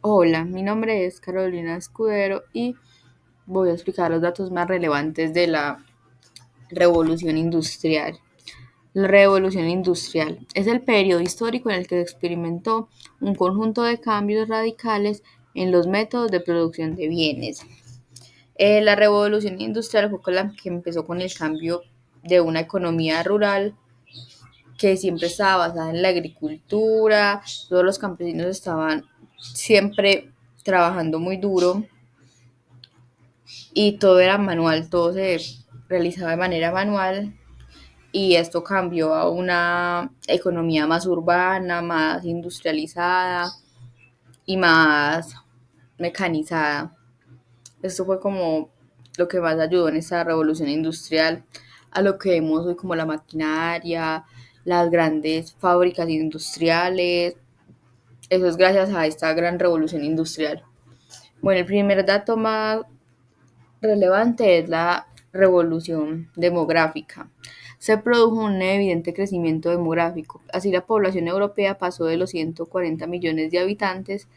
Hola, mi nombre es Carolina Escudero y voy a explicar los datos más relevantes de la revolución industrial. La revolución industrial es el periodo histórico en el que se experimentó un conjunto de cambios radicales en los métodos de producción de bienes. La revolución industrial fue con la que empezó con el cambio de una economía rural que siempre estaba basada en la agricultura. Todos los campesinos estaban siempre trabajando muy duro y todo era manual, todo se realizaba de manera manual, y esto cambió a una economía más urbana, más industrializada y más mecanizada. Esto fue como lo que más ayudó en esta revolución industrial a lo que vemos hoy como la maquinaria, las grandes fábricas industriales. Eso es gracias a esta gran revolución industrial. Bueno, el primer dato más relevante es la revolución demográfica. Se produjo un evidente crecimiento demográfico. Así, la población europea pasó de los 140 millones de habitantes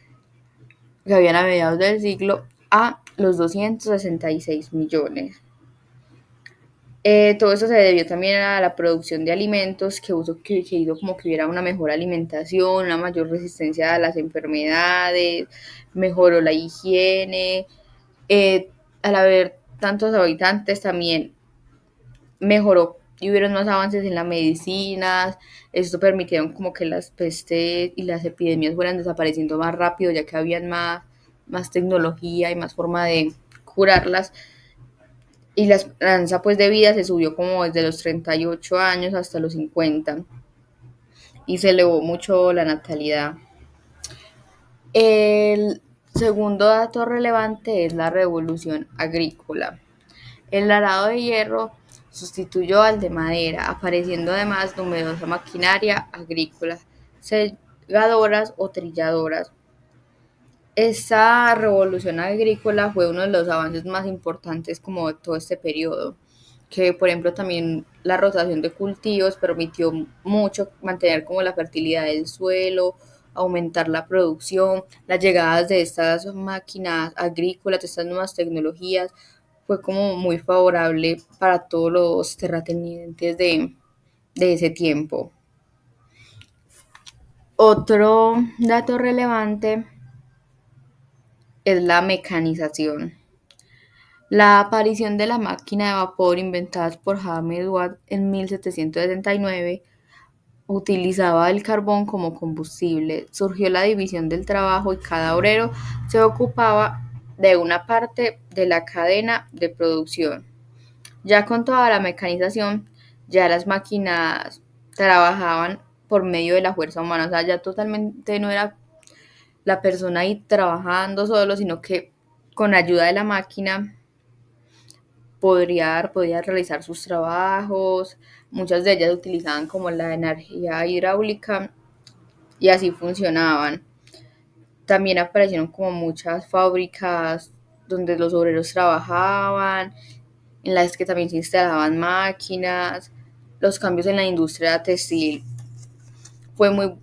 que habían a mediados del siglo a los 266 millones. Todo eso se debió también a la producción de alimentos que hizo como que hubiera una mejor alimentación, una mayor resistencia a las enfermedades, mejoró la higiene. Al haber tantos habitantes también mejoró y hubieron más avances en la medicina. Esto permitieron como que las pestes y las epidemias fueran desapareciendo más rápido, ya que habían más tecnología y más forma de curarlas. Y la esperanza pues de vida se subió como desde los 38 años hasta los 50 y se elevó mucho la natalidad. El segundo dato relevante es la revolución agrícola. El arado de hierro sustituyó al de madera, apareciendo además numerosa maquinaria agrícola, segadoras o trilladoras. Esta revolución agrícola fue uno de los avances más importantes como de todo este periodo, que por ejemplo también la rotación de cultivos permitió mucho mantener como la fertilidad del suelo, aumentar la producción. Las llegadas de estas máquinas agrícolas, de estas nuevas tecnologías, fue como muy favorable para todos los terratenientes de ese tiempo. Otro dato relevante es la mecanización. La aparición de la máquina de vapor inventada por James Watt en 1779 utilizaba el carbón como combustible. Surgió la división del trabajo y cada obrero se ocupaba de una parte de la cadena de producción. Ya con toda la mecanización, ya las máquinas trabajaban por medio de la fuerza humana, o sea, ya totalmente no era la persona ahí trabajando solo, sino que con ayuda de la máquina podía realizar sus trabajos. Muchas de ellas utilizaban como la energía hidráulica y así funcionaban. También aparecieron como muchas fábricas donde los obreros trabajaban, en las que también se instalaban máquinas. Los cambios en la industria textil fue muy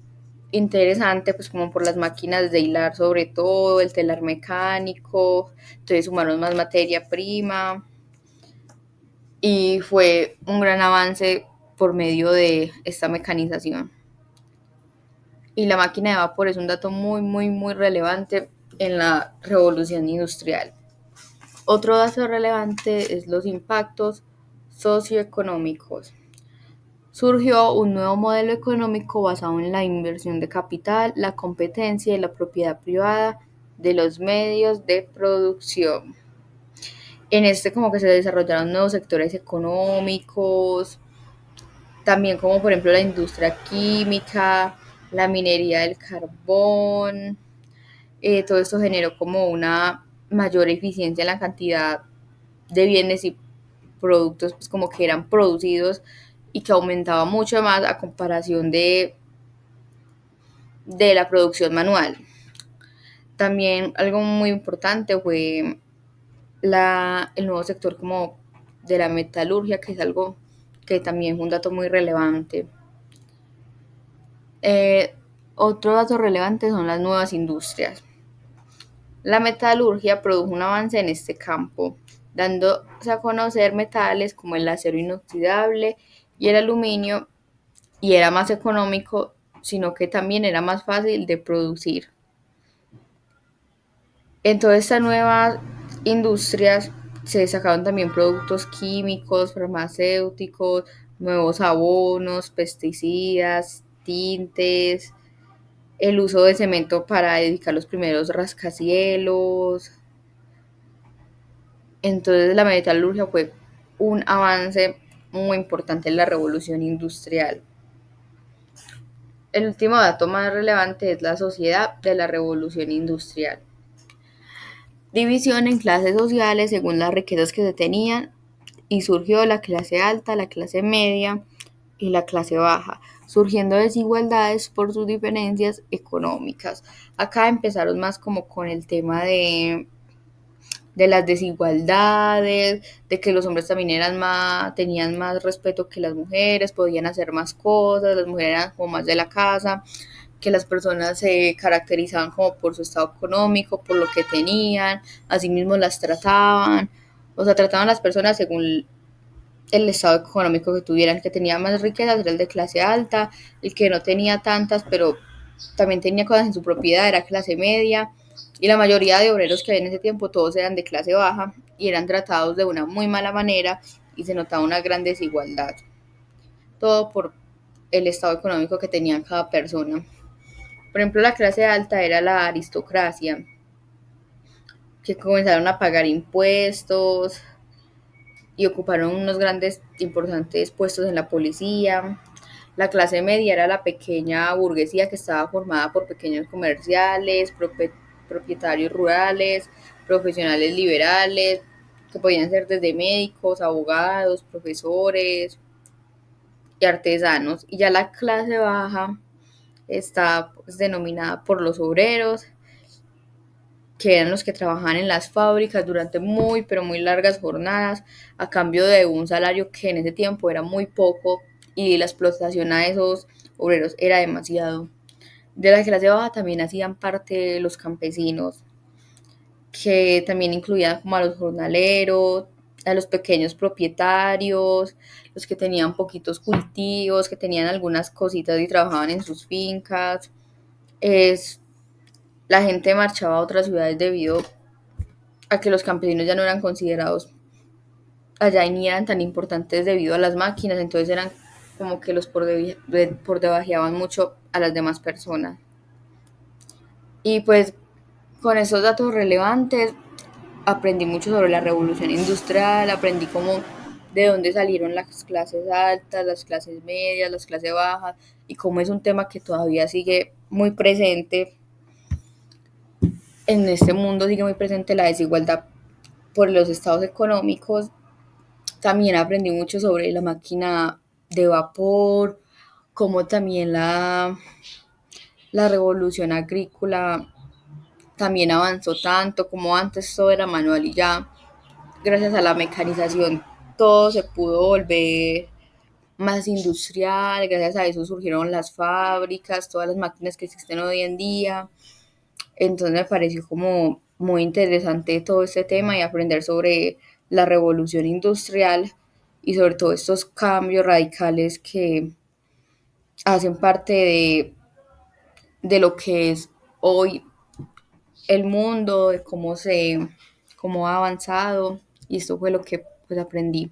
interesante, pues como por las máquinas de hilar, sobre todo el telar mecánico. Entonces sumaron más materia prima y fue un gran avance por medio de esta mecanización. Y la máquina de vapor es un dato muy relevante en la revolución industrial. Otro dato relevante es los impactos socioeconómicos. Surgió un nuevo modelo económico basado en la inversión de capital, la competencia y la propiedad privada de los medios de producción. En este como que se desarrollaron nuevos sectores económicos, también como por ejemplo la industria química, la minería del carbón. Todo esto generó como una mayor eficiencia en la cantidad de bienes y productos pues, como que eran producidos, y que aumentaba mucho más a comparación de la producción manual. También algo muy importante fue el nuevo sector como de la metalurgia, que es algo que también fue un dato muy relevante. Eh, Otro dato relevante son las nuevas industrias. La metalurgia produjo un avance en este campo, dándose a conocer metales como el acero inoxidable y el aluminio, y era más económico, sino que también era más fácil de producir. En todas estas nuevas industrias se sacaron también productos químicos, farmacéuticos, nuevos abonos, pesticidas, tintes, el uso de cemento para edificar los primeros rascacielos. Entonces la metalurgia fue un avance muy importante en la revolución industrial. El último dato más relevante es la sociedad de la revolución industrial. División en clases sociales según las riquezas que se tenían, y surgió la clase alta, la clase media y la clase baja, surgiendo desigualdades por sus diferencias económicas. Acá empezaron más como con el tema de las desigualdades, de que los hombres también tenían más respeto que las mujeres, podían hacer más cosas, las mujeres eran como más de la casa, que las personas se caracterizaban como por su estado económico, por lo que tenían, así mismo las trataban, o sea, trataban a las personas según el estado económico que tuvieran. El que tenía más riquezas era el de clase alta, el que no tenía tantas, pero también tenía cosas en su propiedad, era clase media, y la mayoría de obreros que había en ese tiempo, todos eran de clase baja y eran tratados de una muy mala manera y se notaba una gran desigualdad. Todo por el estado económico que tenía cada persona. Por ejemplo, la clase alta era la aristocracia, que comenzaron a pagar impuestos y ocuparon unos grandes, importantes puestos en la policía. La clase media era la pequeña burguesía que estaba formada por pequeños comerciales, propietarios rurales, profesionales liberales, que podían ser desde médicos, abogados, profesores y artesanos. Y ya la clase baja está pues, denominada por los obreros, que eran los que trabajaban en las fábricas durante muy, pero muy largas jornadas, a cambio de un salario que en ese tiempo era muy poco y la explotación a esos obreros era demasiado. De la clase baja también hacían parte los campesinos, que también incluían como a los jornaleros, a los pequeños propietarios, los que tenían poquitos cultivos, que tenían algunas cositas y trabajaban en sus fincas. Es, la gente marchaba a otras ciudades debido a que los campesinos ya no eran considerados allá y ni eran tan importantes debido a las máquinas, entonces eran como que los por debajeaban mucho a las demás personas. Y pues con esos datos relevantes aprendí mucho sobre la revolución industrial, aprendí cómo de dónde salieron las clases altas, las clases medias, las clases bajas, y cómo es un tema que todavía sigue muy presente en este mundo, sigue muy presente la desigualdad por los estados económicos. También aprendí mucho sobre la máquina de vapor, cómo también la revolución agrícola también avanzó tanto, como antes todo era manual y ya gracias a la mecanización todo se pudo volver más industrial, gracias a eso surgieron las fábricas, todas las máquinas que existen hoy en día. Entonces me pareció como muy interesante todo este tema y aprender sobre la revolución industrial y sobre todo estos cambios radicales que hacen parte de lo que es hoy el mundo, de cómo ha avanzado, y esto fue lo que pues aprendí.